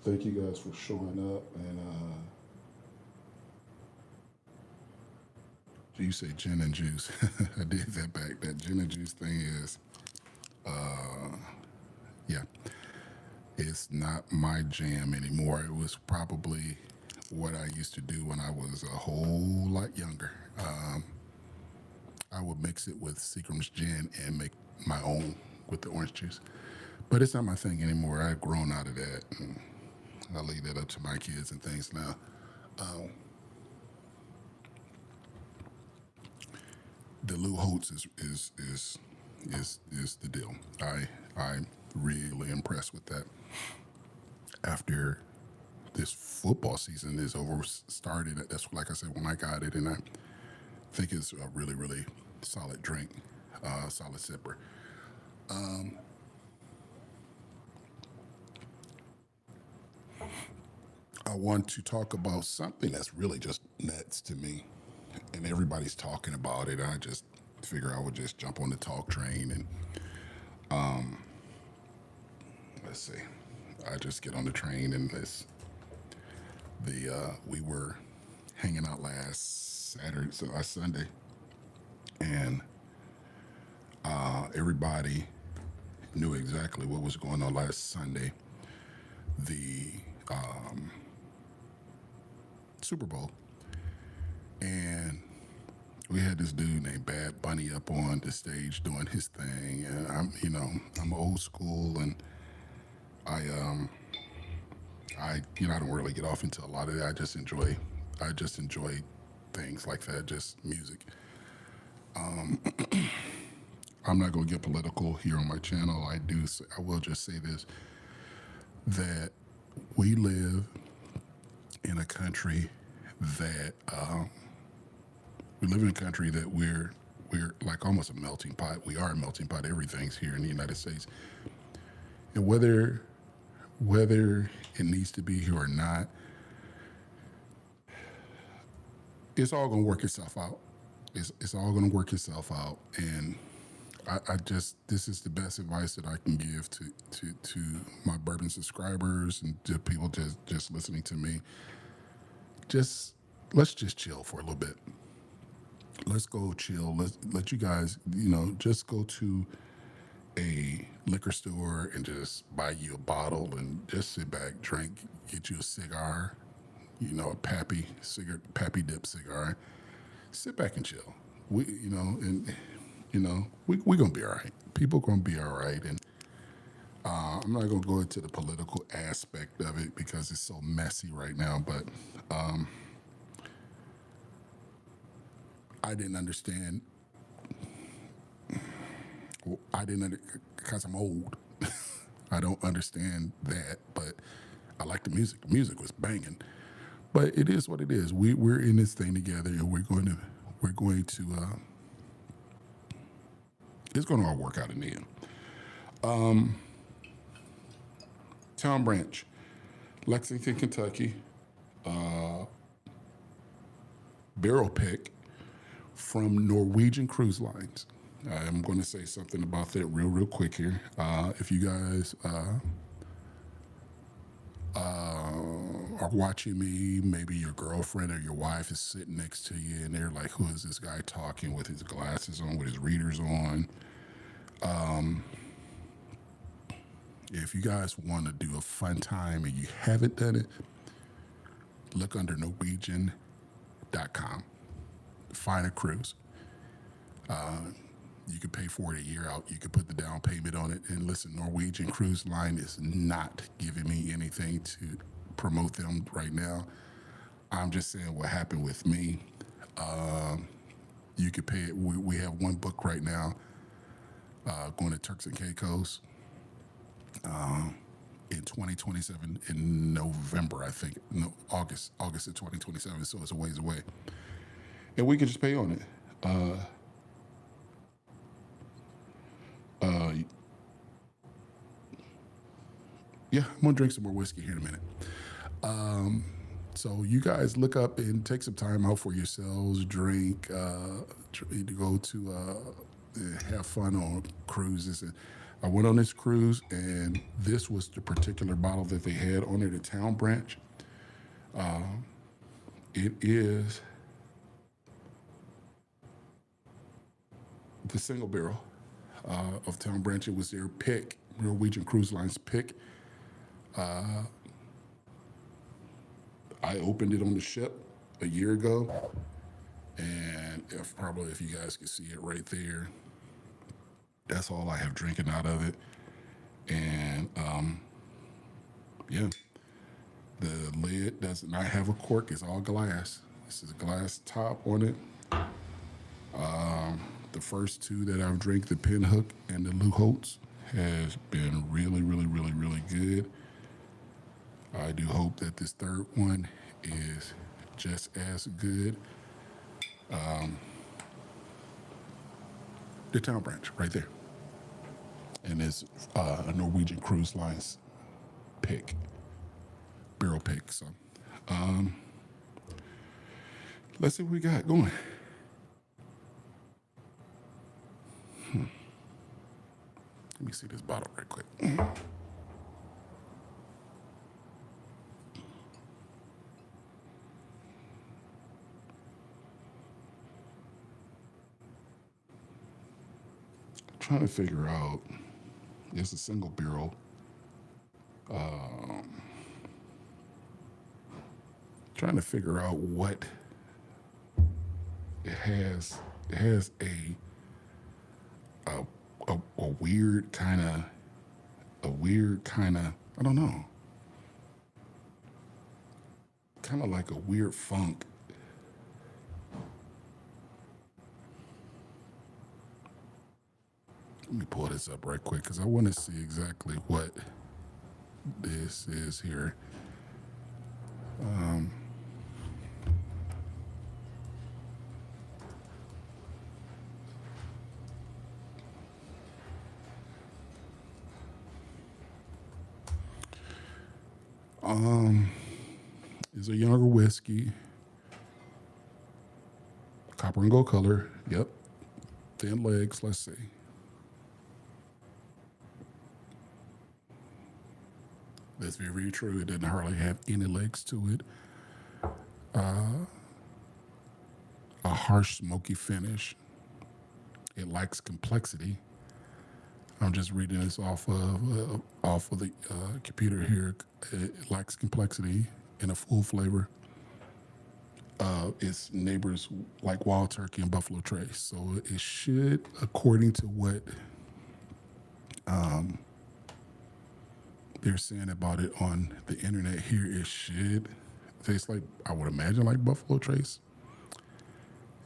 Thank you guys for showing up. And you say gin and juice. I did that back. That gin and juice thing is, yeah, it's not my jam anymore. It was probably what I used to do when I was a whole lot younger. I would mix it with Seagram's gin and make my own with the orange juice. But it's not my thing anymore. I've grown out of that. And I leave that up to my kids and things now. The Lou Holtz is the deal. I'm really impressed with that. After this football season is started, that's like I said when I got it, and I think it's a really, really solid drink, solid sipper. I want to talk about something that's really just nuts to me, and everybody's talking about it. I just figure I would just jump on the talk train and let's see. I just get on the train and we were hanging out last Sunday, and everybody knew exactly what was going on last Sunday. The Super Bowl, and we had this dude named Bad Bunny up on the stage doing his thing, and I'm old school, and I don't really get off into a lot of that. I just enjoy things like that, just music. I'm not going to get political here on my channel. I will just say this, that we live in a country that we're like almost a melting pot. We are a melting pot. Everything's here in the United States, and whether it needs to be here or not, it's all going to work itself out. It's all going to work itself out, and I just this is the best advice that I can give to my bourbon subscribers and to people just listening to me. Just let's just chill for a little bit. Let's go chill. Let you guys, just go to a liquor store and just buy you a bottle and just sit back, drink, get you a cigar, a pappy dip cigar. Sit back and chill. We gonna be all right. People gonna be all right, and I'm not gonna go into the political aspect of it because it's so messy right now. But I didn't understand. Because I'm old. I don't understand that, but I like the music. The music was banging, but it is what it is. We're in this thing together, and we're going to. It's going to all work out in the end. Town Branch, Lexington, Kentucky. Barrel pick from Norwegian Cruise Lines. I'm going to say something about that real quick here. If you guys are watching me, maybe your girlfriend or your wife is sitting next to you and they're like, who is this guy talking with his glasses on, with his readers on? If you guys want to do a fun time and you haven't done it, look under Norwegian.com. Find a cruise. You could pay for it a year out. You could put the down payment on it. And listen, Norwegian Cruise Line is not giving me anything to promote them right now. I'm just saying what happened with me. You could pay it. We have one book right now going to Turks and Caicos in 2027 in November, I think. No, August of 2027. So it's a ways away. And we can just pay on it. Yeah, I'm gonna drink some more whiskey here in a minute. So you guys look up and take some time out for yourselves. Drink, to go to have fun on cruises. And I went on this cruise, and this was the particular bottle that they had on it, the Town Branch. It is the single barrel of Town Branch. It was their pick, Norwegian Cruise Line's pick. I opened it on the ship a year ago, and if you guys can see it right there, that's all I have drinking out of it. And yeah, the lid does not have a cork; it's all glass. This is a glass top on it. The first two that I've drank, the Pinhook and the Luholtz, has been really, really, really, really good. I do hope that this third one is just as good. The Town Branch, right there. And it's a Norwegian Cruise Line's pick, barrel pick. So let's see what we got going. Let me see this bottle right quick. Trying to figure out, it's a single barrel. Trying to figure out what it has. It has a weird kind of, I don't know, kind of like a weird funk. Let me pull this up right quick because I want to see exactly what this is here. Is a younger whiskey, copper and gold color. Yep, thin legs. Let's see. That's very, very true. It didn't hardly have any legs to it. A harsh, smoky finish. It lacks complexity. I'm just reading this off of the computer here. It lacks complexity and a full flavor. Its neighbors like Wild Turkey and Buffalo Trace. So it should, according to what they're saying about it on the internet here, it should taste like, I would imagine, like Buffalo Trace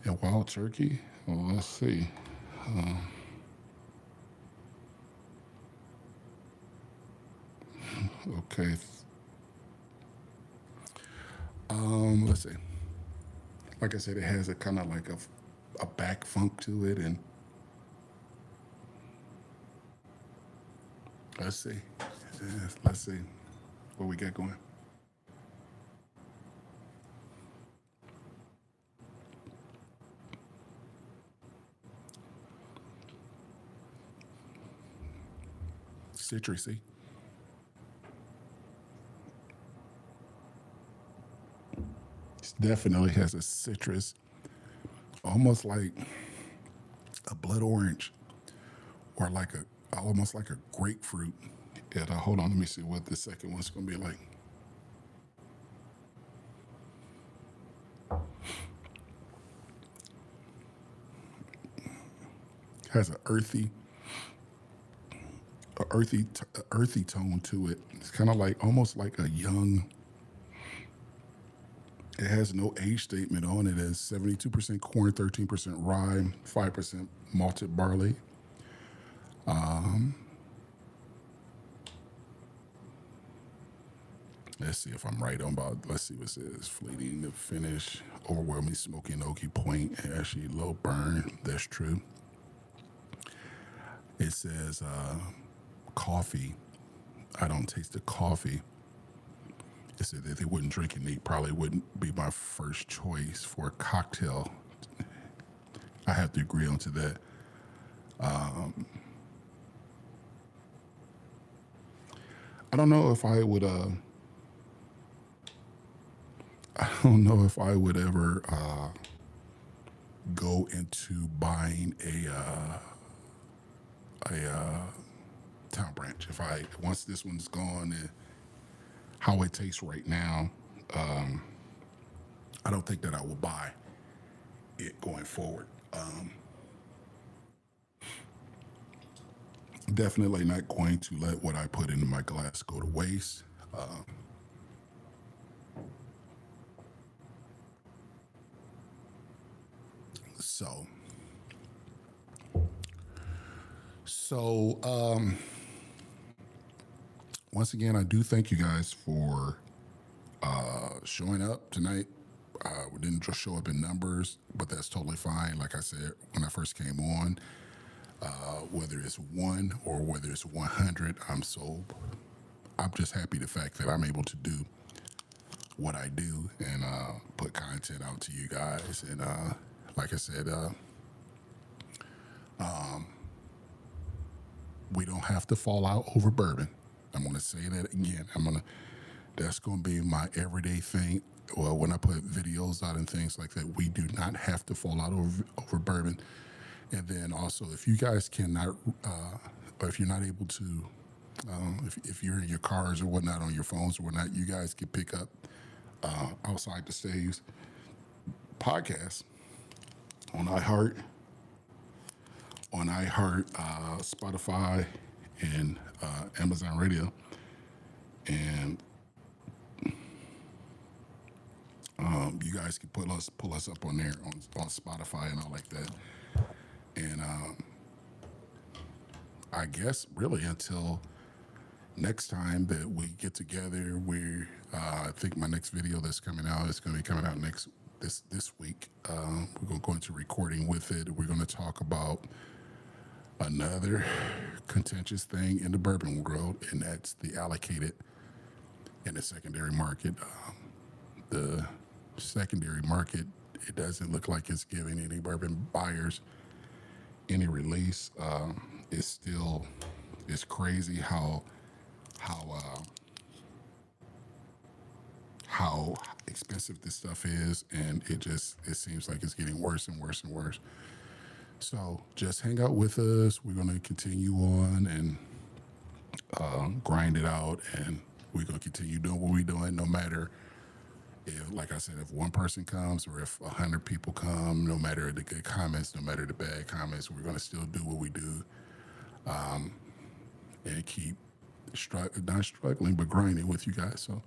and Wild Turkey. Well, let's see. Okay. Let's see. Like I said, it has a kind of like a back funk to it, and let's see. Let's see what we got going. Citrusy. It definitely has a citrus, almost like a blood orange, or like a almost like a grapefruit. Yeah, hold on, let me see what the second one's gonna be like. Has a earthy tone to it. It's kind of like almost like a young. It has no age statement on it. It's 72% corn, 13% rye, 5% malted barley. Let's see if I'm right on about. Let's see what it says. Fleeting the finish, overwhelming smoky and oaky point, and actually low burn. That's true. It says coffee. I don't taste the coffee. It said that they wouldn't drink it neat. Probably wouldn't be my first choice for a cocktail. I have to agree on to that. I don't know if I would. I don't know if I would ever go into buying a town branch. If I once this one's gone, and how it tastes right now, I don't think that I will buy it going forward. Definitely not going to let what I put into my glass go to waste. So, so once again, I do thank you guys for showing up tonight. We didn't just show up in numbers, but that's totally fine. Like I said, when I first came on, whether it's one or whether it's 100, I'm just happy the fact that I'm able to do what I do and put content out to you guys. And like I said, we don't have to fall out over bourbon. I'm going to say that again. That's going to be my everyday thing. Well, when I put videos out and things like that, we do not have to fall out over bourbon. And then also, if you guys cannot, or if you're not able to, if you're in your cars or whatnot on your phones or whatnot, you guys can pick up outside the Staves podcast on Spotify, and Amazon Radio, and you guys can pull us up on there on Spotify and all like that. And I guess really until next time that we get together, I think my next video that's coming out is going to be coming out this week. We're going to go into recording with it. We're going to talk about another contentious thing in the bourbon world, and that's the allocated and the secondary market. The secondary market, it doesn't look like it's giving any bourbon buyers any release. It's crazy how how expensive this stuff is, and it seems like it's getting worse and worse and worse. So just hang out with us. We're going to continue on and grind it out, and we're going to continue doing what we're doing, no matter if, like I said, if one person comes or if 100 people come, no matter the good comments, no matter the bad comments, we're going to still do what we do, and keep not struggling, but grinding with you guys. So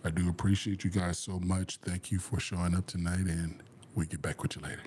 I do appreciate you guys so much. Thank you for showing up tonight, and we'll get back with you later.